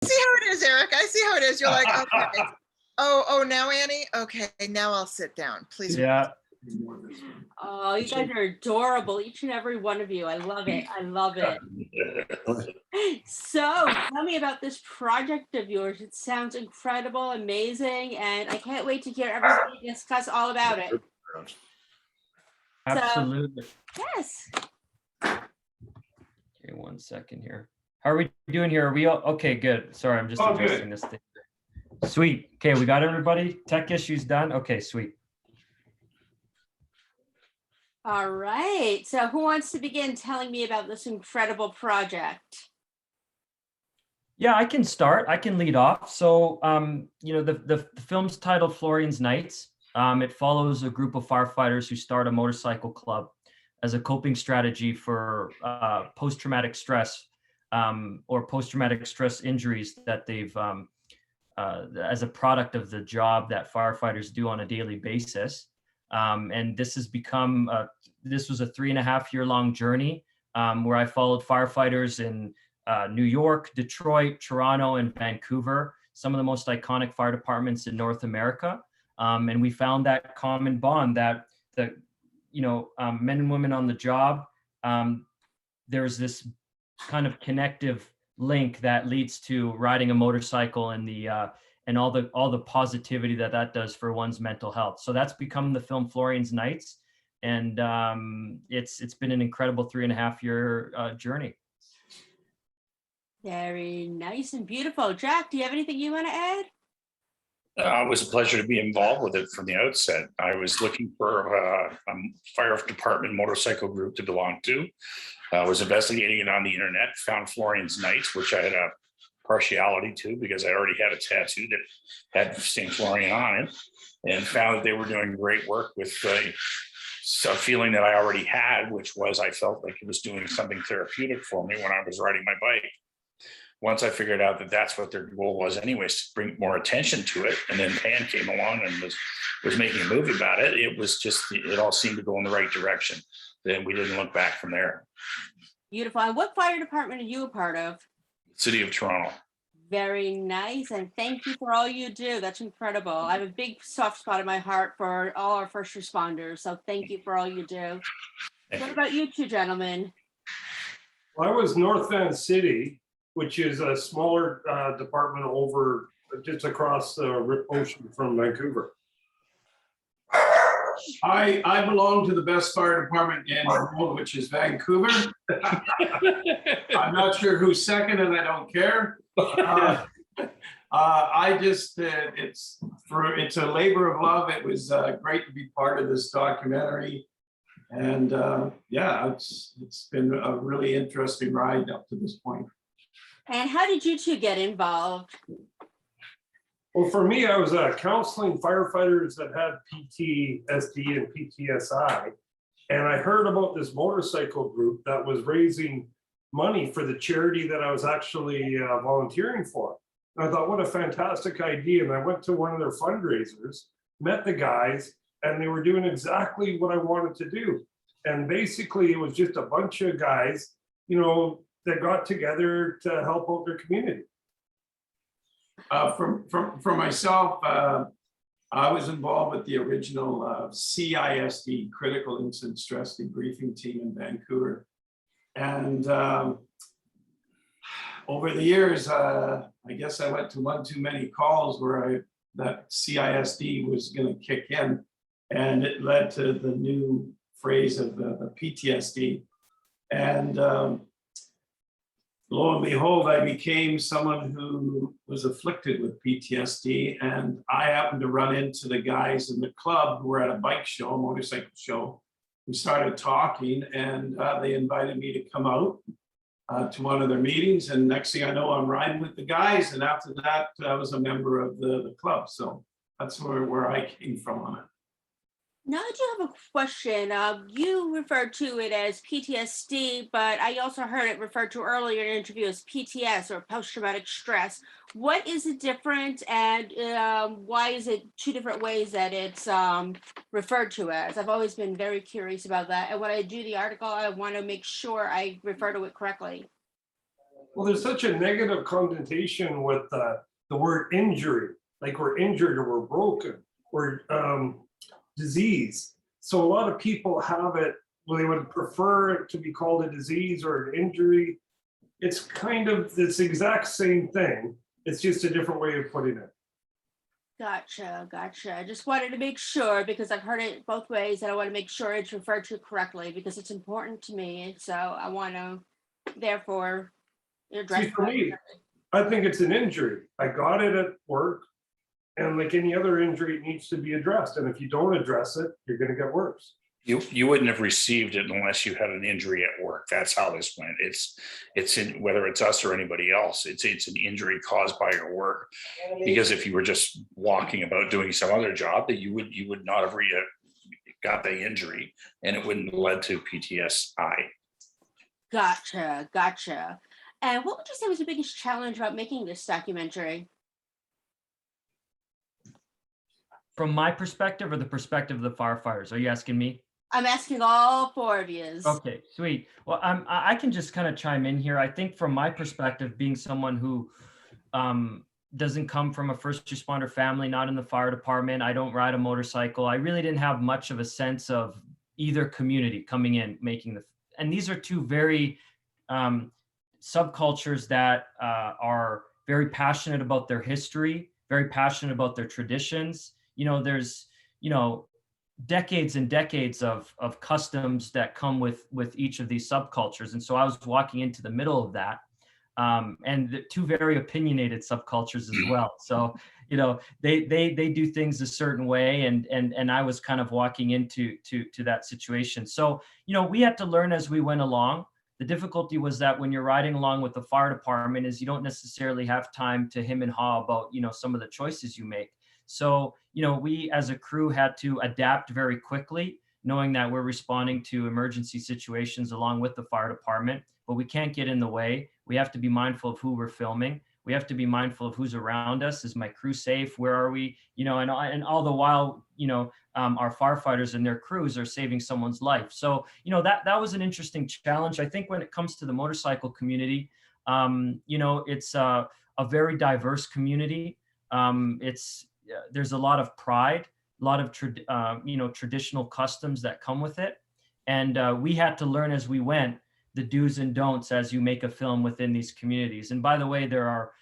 see how it is, Eric. I see how it is. You're like, okay. Oh, now Annie? Okay, now I'll sit down. Please. Yeah. Oh, you guys are adorable, each and every one of you. I love it. I love it. So tell me about this project of yours. It sounds incredible, amazing, and I can't wait to hear everybody discuss all about it. Absolutely. So, yes. Okay, 1 second here. How are we doing here? Are we all okay? Good. Sorry, I'm just adjusting this thing. Sweet. Okay, we got everybody. Tech issues done. Okay, sweet. All right. So who wants to begin telling me about this incredible project? Yeah, I can start. I can lead off. So, you know, the film's titled Florian's Nights. It follows a group of firefighters who start a motorcycle club as a coping strategy for post-traumatic stress or post-traumatic stress injuries that they've, as a product of the job that firefighters do on a daily basis. And this has become, this was a 3.5-year long journey where I followed firefighters in New York, Detroit, Toronto, and Vancouver, some of the most iconic fire departments in North America. And we found that common bond that men and women on the job, there's this kind of connective link that leads to riding a motorcycle and the and all the positivity that does for one's mental health. So that's become the film Florian's Nights, and it's been an incredible 3.5-year journey. Very nice and beautiful. Jack, do you have anything you want to add? It was a pleasure to be involved with it from the outset. I was looking for a fire department motorcycle group to belong to. I was investigating it on the internet, found Florian's Nights, which I had a partiality to because I already had a tattoo that had St. Florian on it, and found that they were doing great work with a feeling that I already had, which was I felt like it was doing something therapeutic for me when I was riding my bike. Once I figured out that that's what their goal was anyways, to bring more attention to it, and then Pan came along and was making a movie about it, it all seemed to go in the right direction. Then we didn't look back from there. Beautiful. And what fire department are you a part of? City of Toronto. Very nice. And thank you for all you do. That's incredible. I have a big soft spot in my heart for all our first responders. So thank you for all you do. What about you two gentlemen? Well, I was North Van City, which is a smaller department over just across the ocean from Vancouver. I belong to the best fire department in the world, which is Vancouver. I'm not sure who's second, and I don't care. It's a labor of love. It was great to be part of this documentary, and it's been a really interesting ride up to this point. And how did you two get involved? Well, for me, I was counseling firefighters that had PTSD and PTSI, and I heard about this motorcycle group that was raising money for the charity that I was actually volunteering for. And I thought, what a fantastic idea. And I went to one of their fundraisers, met the guys, and they were doing exactly what I wanted to do. And basically, it was just a bunch of guys, that got together to help out their community. For myself, I was involved with the original CISD, Critical Incident Stress Debriefing team in Vancouver. And over the years, I guess I went to one too many calls where that CISD was going to kick in, and it led to the new phrase of the PTSD. And lo and behold, I became someone who was afflicted with PTSD, and I happened to run into the guys in the club who were at a bike show, a motorcycle show. We started talking, and they invited me to come out to one of their meetings, and next thing I know, I'm riding with the guys, and after that, I was a member of the club. So that's where I came from on it. Now I do have a question. You referred to it as PTSD, but I also heard it referred to earlier in the interview as PTS, or post-traumatic stress. What is the difference, and why is it two different ways that it's referred to as? I've always been very curious about that. And when I do the article, I want to make sure I refer to it correctly. Well, there's such a negative connotation with the word injury, like we're injured or we're broken or disease. So a lot of people have it, well, they would prefer it to be called a disease or an injury. It's kind of this exact same thing. It's just a different way of putting it. Gotcha, gotcha. I just wanted to make sure because I've heard it both ways and I want to make sure it's referred to correctly because it's important to me. And so I want to therefore address See, for that. me, I think it's an injury. I got it at work, and like any other injury, it needs to be addressed. And if you don't address it, you're going to get worse. You wouldn't have received it unless you had an injury at work. That's how this went. It's in, whether it's us or anybody else, it's an injury caused by your work. Because if you were just walking about doing some other job, that you would not have got the injury, and it wouldn't have led to PTSI. Gotcha, gotcha. And what would you say was the biggest challenge about making this documentary? From my perspective or the perspective of the firefighters? Are you asking me? I'm asking all four of you. Okay, sweet. Well, I can just kind of chime in here. I think from my perspective, being someone who doesn't come from a first responder family, not in the fire department, I don't ride a motorcycle. I really didn't have much of a sense of either community coming in, and these are two very subcultures that are very passionate about their history, very passionate about their traditions. There's, decades and decades of customs that come with each of these subcultures. And so I was walking into the middle of that, and the two very opinionated subcultures as well. So, they do things a certain way, and I was kind of walking into that situation. So, we had to learn as we went along. The difficulty was that when you're riding along with the fire department is you don't necessarily have time to hem and haw about, some of the choices you make. So, we as a crew had to adapt very quickly, knowing that we're responding to emergency situations along with the fire department, but we can't get in the way. We have to be mindful of who we're filming. We have to be mindful of who's around us. Is my crew safe? Where are we? And all the while, our firefighters and their crews are saving someone's life. So, that was an interesting challenge. I think when it comes to the motorcycle community, it's a very diverse community. There's a lot of pride, a lot of traditional customs that come with it, and we had to learn as we went the do's and don'ts as you make a film within these communities. And by the way, there are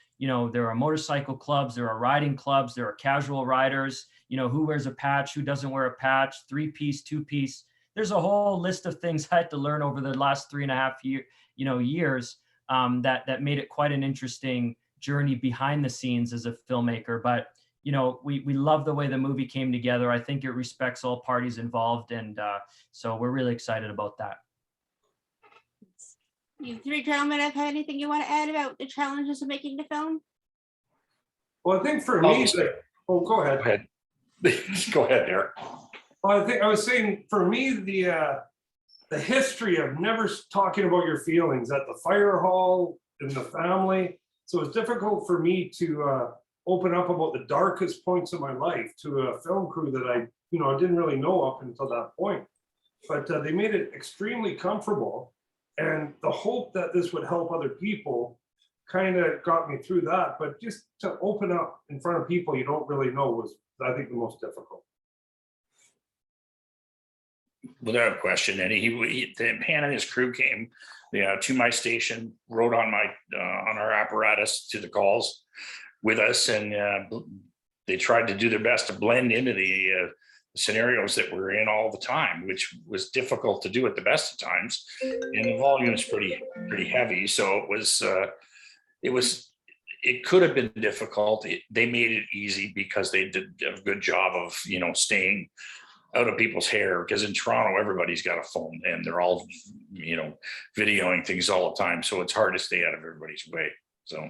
motorcycle clubs, there are riding clubs, there are casual riders. Who wears a patch, who doesn't wear a patch, 3-piece, 2-piece. There's a whole list of things I had to learn over the last 3.5 years that made it quite an interesting journey behind the scenes as a filmmaker. But we love the way the movie came together. I think it respects all parties involved. And so we're really excited about that. You three gentlemen have anything you want to add about the challenges of making the film? Well, I think for me, go ahead. Go ahead. Go ahead, Derek. Well, I think I was saying for me, the history of never talking about your feelings at the fire hall, in the family. So it's difficult for me to open up about the darkest points of my life to a film crew that I didn't really know up until that point. But they made it extremely comfortable, and the hope that this would help other people kind of got me through that. But just to open up in front of people you don't really know was, I think, the most difficult. Without question, and Pan and his crew came to my station, rode on our apparatus to the calls with us, and they tried to do their best to blend into the scenarios that we're in all the time, which was difficult to do at the best of times, and the volume is pretty heavy. So it could have been difficult. They made it easy because they did a good job of staying out of people's hair, because in Toronto everybody's got a phone and they're all videoing things all the time, so it's hard to stay out of everybody's way. So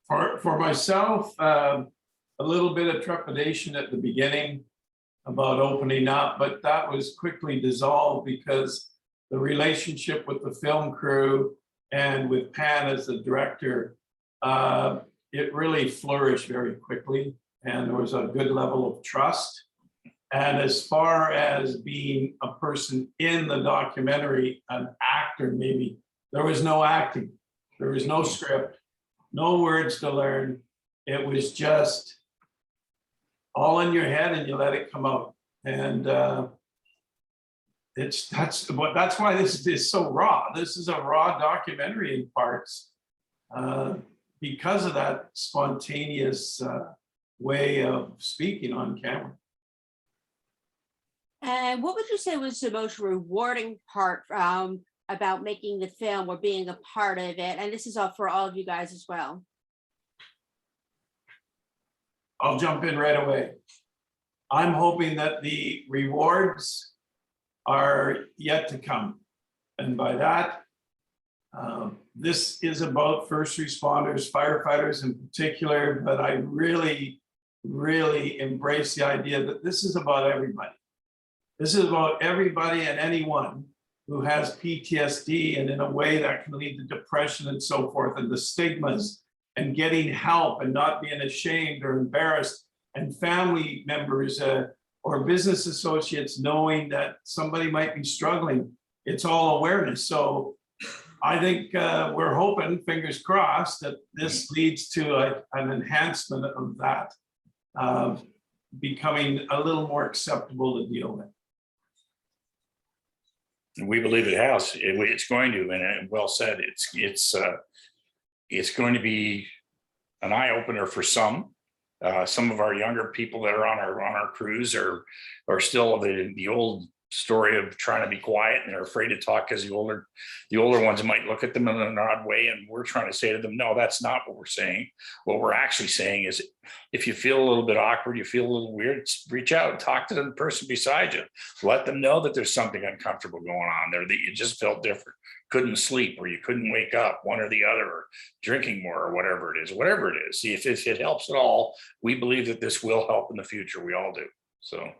for myself, a little bit of trepidation at the beginning about opening up, but that was quickly dissolved because the relationship with the film crew and with Pan as the director, it really flourished very quickly, and there was a good level of trust. And as far as being a person in the documentary, an actor, maybe there was no acting. There was no script, no words to learn. It was just all in your head and you let it come out. And that's why this is so raw. This is a raw documentary in parts because of that spontaneous way of speaking on camera. And what would you say was the most rewarding part about making the film or being a part of it? And this is all for all of you guys as well. I'll jump in right away. I'm hoping that the rewards are yet to come. And by that, this is about first responders, firefighters in particular, but I really, really embrace the idea that this is about everybody. This is about everybody and anyone who has PTSD, and in a way that can lead to depression and so forth, and the stigmas, and getting help and not being ashamed or embarrassed, and family members or business associates knowing that somebody might be struggling. It's all awareness. So I think we're hoping, fingers crossed, that this leads to an enhancement of that, becoming a little more acceptable to deal with. We believe it has. It's going to, and well said. It's going to be an eye opener for some. Some of our younger people that are on our crews are still the old story of trying to be quiet, and they're afraid to talk because the older ones might look at them in an odd way, and we're trying to say to them, no, that's not what we're saying. What we're actually saying is, if you feel a little bit awkward, you feel a little weird, reach out and talk to the person beside you. Let them know that there's something uncomfortable going on there, that you just felt different, couldn't sleep, or you couldn't wake up, one or the other, or drinking more, or whatever it is. See, if it helps at all, we believe that this will help in the future. We all do. So.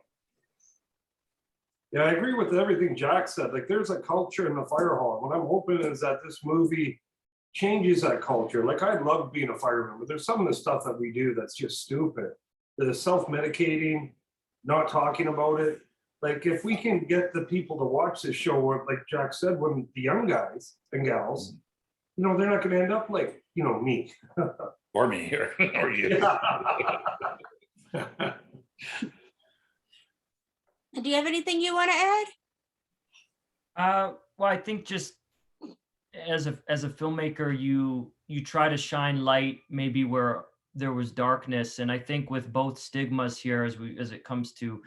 Yeah, I agree with everything Jack said. Like, there's a culture in the fire hall. What I'm hoping is that this movie changes that culture. Like, I love being a fireman, but there's some of the stuff that we do that's just stupid. The self-medicating, not talking about it. Like, if we can get the people to watch this show, or like Jack said, when the young guys and gals, you know, they're not going to end up like, you know, me. Or me, or you. Do you have anything you want to add? Well, I think just as a filmmaker, you try to shine light maybe where there was darkness, and I think with both stigmas here, as it comes to,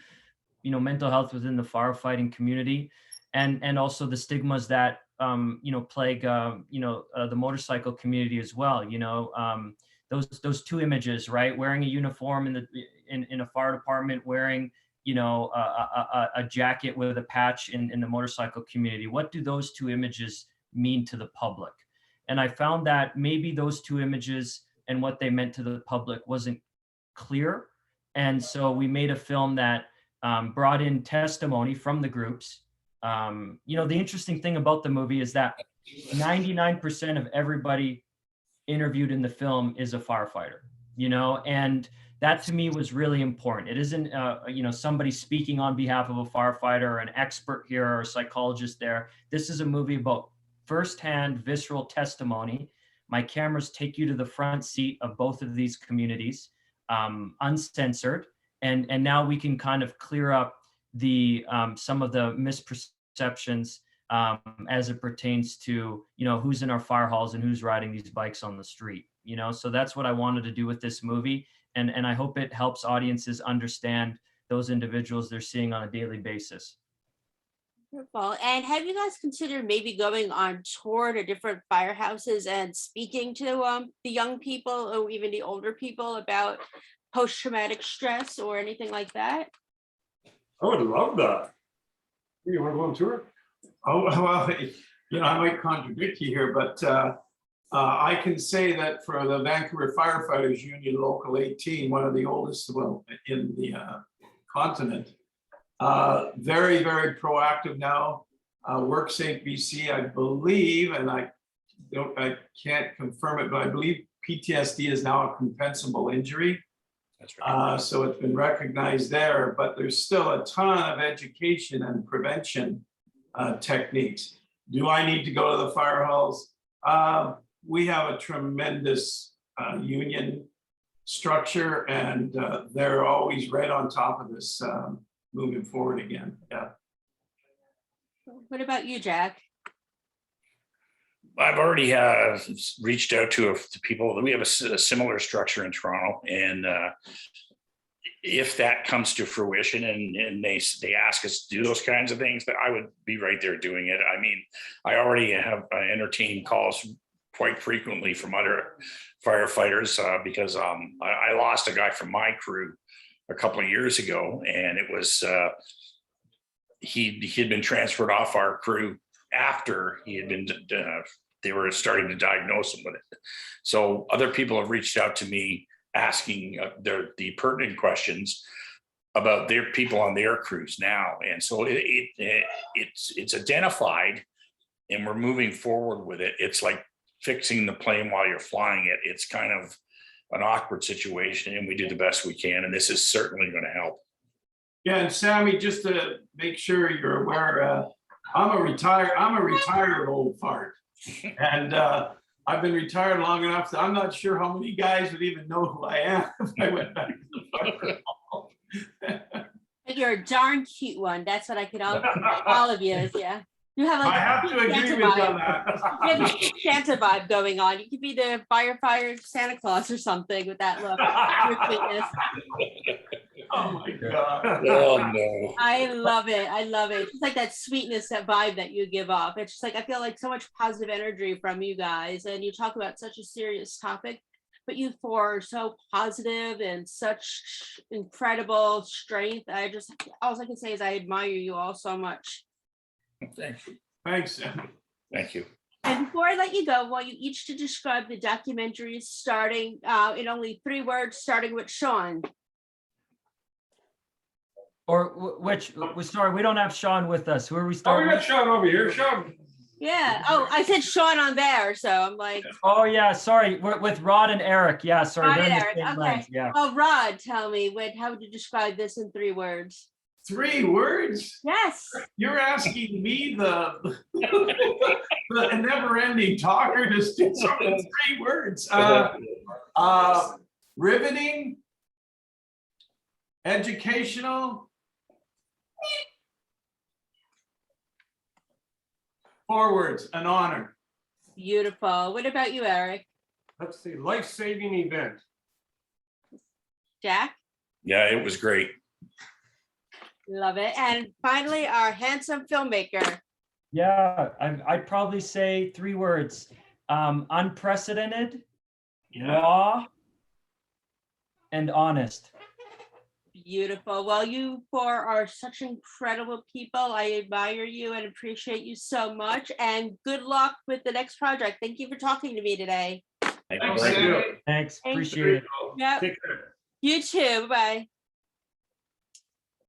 you know, mental health within the firefighting community, and also the stigmas that you know, plague the motorcycle community as well. You know, those two images, right? Wearing a uniform in a fire department, wearing, you know, a jacket with a patch in the motorcycle community. What do those two images mean to the public? And I found that maybe those two images and what they meant to the public wasn't clear. And so we made a film that brought in testimony from the groups. You know, the interesting thing about the movie is that 99% of everybody interviewed in the film is a firefighter, you know, and that to me was really important. It isn't, you know, somebody speaking on behalf of a firefighter or an expert here or a psychologist there. This is a movie about firsthand visceral testimony. My cameras take you to the front seat of both of these communities, uncensored. And now we can kind of clear up the some of the misperceptions as it pertains to, you know, who's in our fire halls and who's riding these bikes on the street, you know. So that's what I wanted to do with this movie. And I hope it helps audiences understand those individuals they're seeing on a daily basis. Wonderful. And have you guys considered maybe going on tour to different firehouses and speaking to the young people or even the older people about post-traumatic stress or anything like that? I would love that. You want to go on tour? Oh, well, you know, I might contradict you here, but I can say that for the Vancouver Firefighters Union Local 18, one of the oldest, well, in the continent, very, very proactive now. WorkSafe BC, I believe, and I can't confirm it, but I believe PTSD is now a compensable injury. That's right. So it's been recognized there, but there's still a ton of education and prevention techniques. Do I need to go to the fire halls? we have a tremendous union structure, and they're always right on top of this moving forward again. Yeah. What about you, Jack? I've already reached out to people. We have a similar structure in Toronto, and if that comes to fruition and they ask us to do those kinds of things, that I would be right there doing it. I mean, I already have entertained calls quite frequently from other firefighters because I lost a guy from my crew a couple of years ago, and it was he had been transferred off our crew after he had been they were starting to diagnose him with it. So other people have reached out to me asking the pertinent questions about their people on their crews now, and so it's identified, and we're moving forward with it. It's like fixing the plane while you're flying it. It's kind of an awkward situation, and we do the best we can, and this is certainly going to help. Yeah, and Sammy, just to make sure you're aware, I'm a retired old fart, and I've been retired long enough that I'm not sure how many guys would even know who I am if I went back to the fire hall. But you're a darn cute one. That's what I could all of you. Yeah. You have like I have to agree with you on that. you have a Santa vibe going on. You could be the firefighter Santa Claus or something with that look. Your sweetness. Oh my God. Oh no. I love it. I love it. It's like that sweetness, that vibe that you give off. It's just like, I feel like so much positive energy from you guys, and you talk about such a serious topic, but you four are so positive and such incredible strength. All I can say is I admire you all so much. Thank you. Thanks, Sammy. Thank you. And before I let you go, I want you each to describe the documentary starting in only 3 words, starting with Sean. Or sorry, we don't have Sean with us. Who are we Oh, starting we got with? Sean over here. Sean. Yeah. Oh, I said Sean on there, so I'm like. Oh yeah, sorry. We're with Rod and Eric. Yeah, sorry. Rod they're in and the Eric, same okay. lens, yeah. Oh, Rod, tell me, how would you describe this in 3 words? 3 words? Yes. You're asking me, the never-ending talker, to do something in 3 words. Riveting, educational, 4 words, an honor. Beautiful. What about you, Eric? Let's see, life-saving event. Jack? Yeah, it was great. Love it. And finally, our handsome filmmaker. Yeah, I'd probably say 3 words. Unprecedented, raw, and honest. Beautiful. Well, you 4 are such incredible people. I admire you and appreciate you so much. And good luck with the next project. Thank you for talking to me today. Thank Thanks, you. Sammy. Thanks, Thank appreciate it. Yep. Take care. You too. Bye.